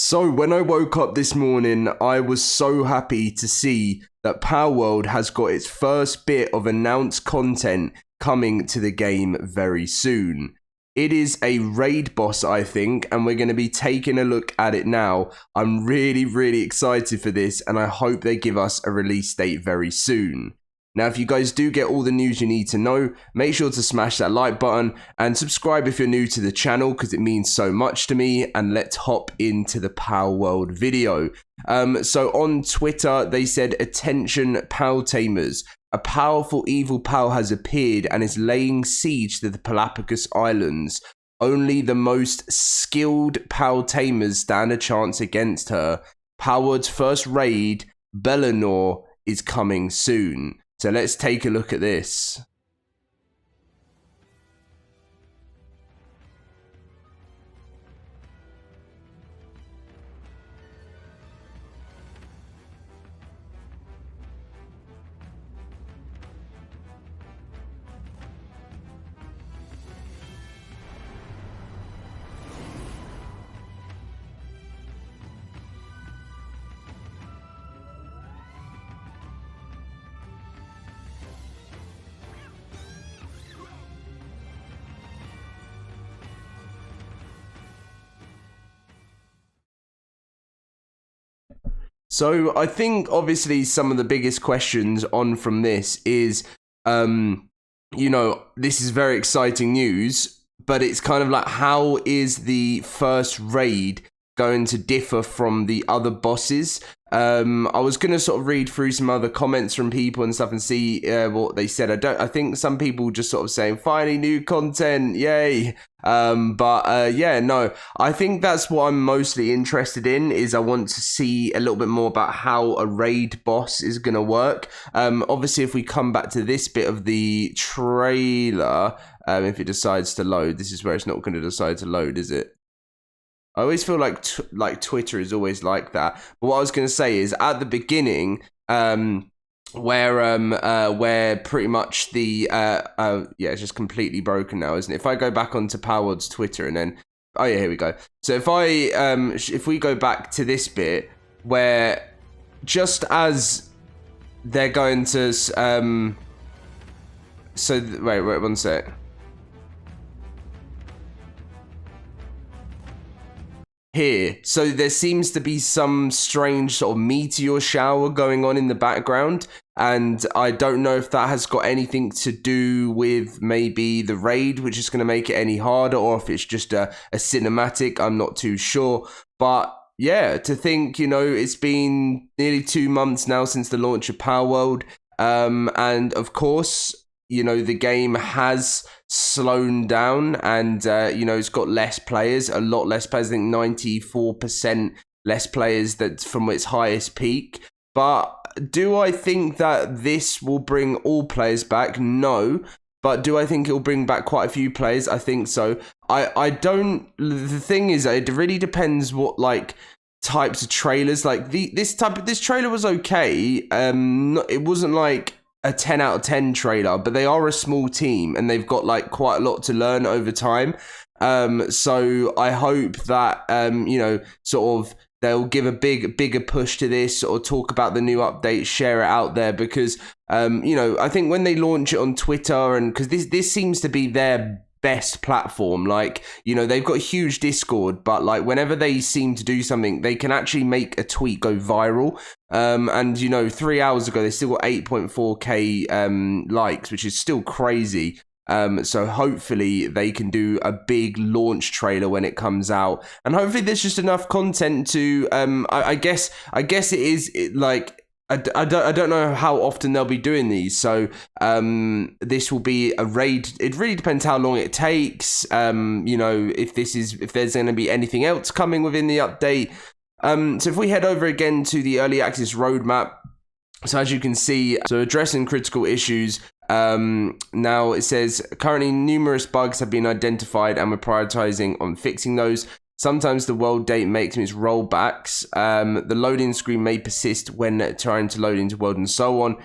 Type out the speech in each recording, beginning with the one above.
So when I woke up this morning, I was so happy to see that Palworld has got its first bit of announced content coming to the game very soon. It is a raid boss, I think, and we're going to be taking a look at it now. I'm really excited for this, and I hope they give us a release date very soon. Now, if you guys do get all the news you need to know, make sure to smash that like button and subscribe if you're new to the channel because it means so much to me. And let's hop into the Palworld video. So on Twitter, they said, "Attention, Pal Tamers. A powerful evil pal has appeared and is laying siege to the Palpagos Islands. Only the most skilled Pal Tamers stand a chance against her. Palworld's first raid, Bellanoir, is coming soon." So let's take a look at this. So I think obviously some of the biggest questions on from this is, this is very exciting news, but it's kind of like, how is the first raid going to differ from the other bosses? I was going to sort of read through some other comments from people and stuff and see what they said. I think some people just sort of saying, finally new content, yay. I think that's what I'm mostly interested in, is I want to see a little bit more about how a raid boss is going to work. Obviously, if we come back to this bit of the trailer, if it decides to load, this is where it's not going to decide to load, is it? I always feel like Twitter is always like that. But what I was going to say is, at the beginning, where pretty much the it's just completely broken now, isn't it? If I go back onto Palworld's Twitter and then, oh yeah, here we go. So if we go back to this bit where just as they're going to wait one sec. Here, so there seems to be some strange sort of meteor shower going on in the background, and I don't know if that has got anything to do with maybe the raid, which is going to make it any harder, or if it's just a cinematic. I'm not too sure, but yeah, to think, it's been nearly 2 months now since the launch of Palworld, and of course, the game has slowed down, and it's got less players, a lot less players. I think 94% less players that from its highest peak. But do I think that this will bring all players back? No. But do I think it'll bring back quite a few players? I think so. I don't. The thing is, it really depends what types of trailers. This trailer was okay. It wasn't like a 10 out of 10 trailer, but they are a small team and they've got quite a lot to learn over time. So I hope that sort of they'll give a bigger push to this, or talk about the new update, share it out there, because I think when they launch it on Twitter, and because this seems to be their best platform, they've got a huge Discord, but whenever they seem to do something, they can actually make a tweet go viral. And 3 hours ago they still got 8.4k likes, which is still crazy. So hopefully they can do a big launch trailer when it comes out, and hopefully there's just enough content to I guess it is I don't know how often they'll be doing these. So this will be a raid. It really depends how long it takes. If there's going to be anything else coming within the update. So if we head over again to the early access roadmap, so as you can see, so addressing critical issues. Now it says currently numerous bugs have been identified and we're prioritizing on fixing those. Sometimes the world date makes its rollbacks. The loading screen may persist when trying to load into world and so on.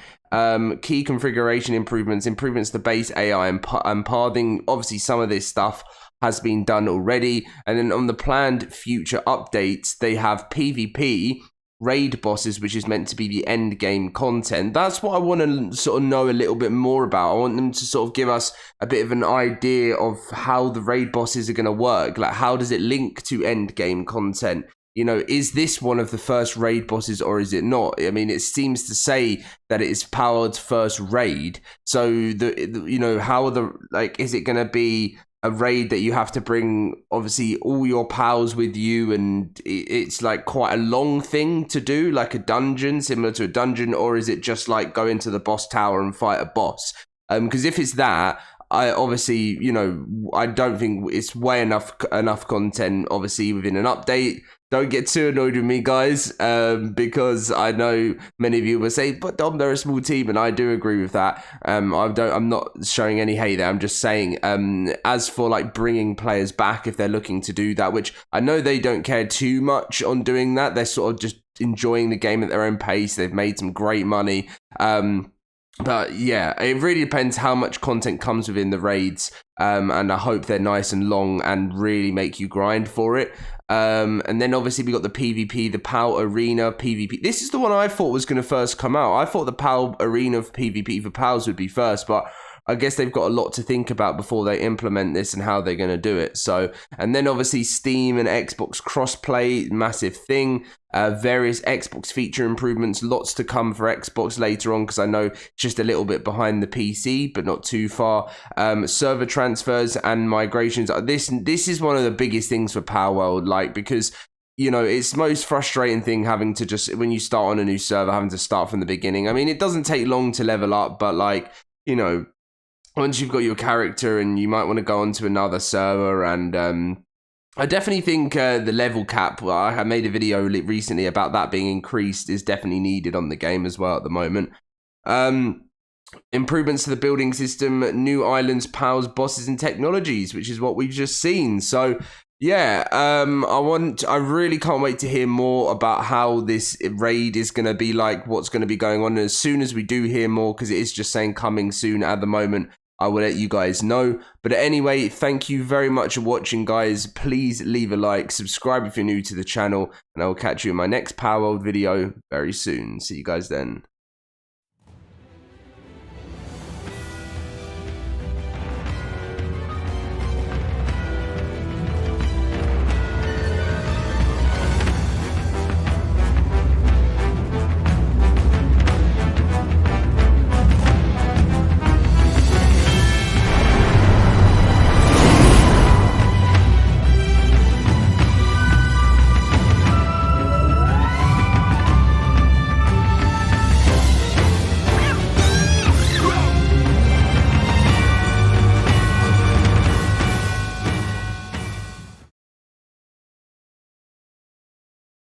Key configuration improvements to base AI and pathing. Obviously, some of this stuff has been done already. And then on the planned future updates, they have PvP raid bosses, which is meant to be the end game content. That's what I want to sort of know a little bit more about. I want them to sort of give us a bit of an idea of how the raid bosses are going to work. Like, how does it link to end game content? You know, is this one of the first raid bosses or is it not? I mean, it seems to say that it is Palworld's first raid. So you know, how are the, like, is it going to be a raid that you have to bring obviously all your pals with you, and it's like quite a long thing to do, like a dungeon, similar to a dungeon, or is it just like go into the boss tower and fight a boss? Because if it's that, I obviously, you know, I don't think it's way enough content obviously within an update. Don't get too annoyed with me, guys, because I know many of you will say, but Dom, they're a small team, and I do agree with that. I'm not showing any hate there. I'm just saying, as for like bringing players back, if they're looking to do that, which I know they don't care too much on doing that. They're sort of just enjoying the game at their own pace. They've made some great money. But yeah, it really depends how much content comes within the raids. And I hope they're nice and long and really make you grind for it. And then obviously we got the PvP, the Pal Arena PvP. This is the one I thought was going to first come out. I thought the Pal Arena PvP for Pals would be first, but I guess they've got a lot to think about before they implement this and how they're going to do it. So, and then obviously Steam and Xbox crossplay, massive thing. Various Xbox feature improvements, lots to come for Xbox later on, because I know it's just a little bit behind the PC, but not too far. Server transfers and migrations. This is one of the biggest things for Palworld, like, because, you know, it's the most frustrating thing having to just, when you start on a new server, having to start from the beginning. I mean, it doesn't take long to level up, but like, you know, once you've got your character and you might want to go on to another server, and I definitely think the level cap, well, I made a video recently about that being increased, is definitely needed on the game as well at the moment. Improvements to the building system, new islands, pals, bosses, and technologies, which is what we've just seen. So yeah, I really can't wait to hear more about how this raid is going to be, like what's going to be going on. And as soon as we do hear more, because it is just saying coming soon at the moment, I will let you guys know. But anyway, thank you very much for watching, guys. Please leave a like, subscribe if you're new to the channel, and I will catch you in my next Palworld video very soon. See you guys then.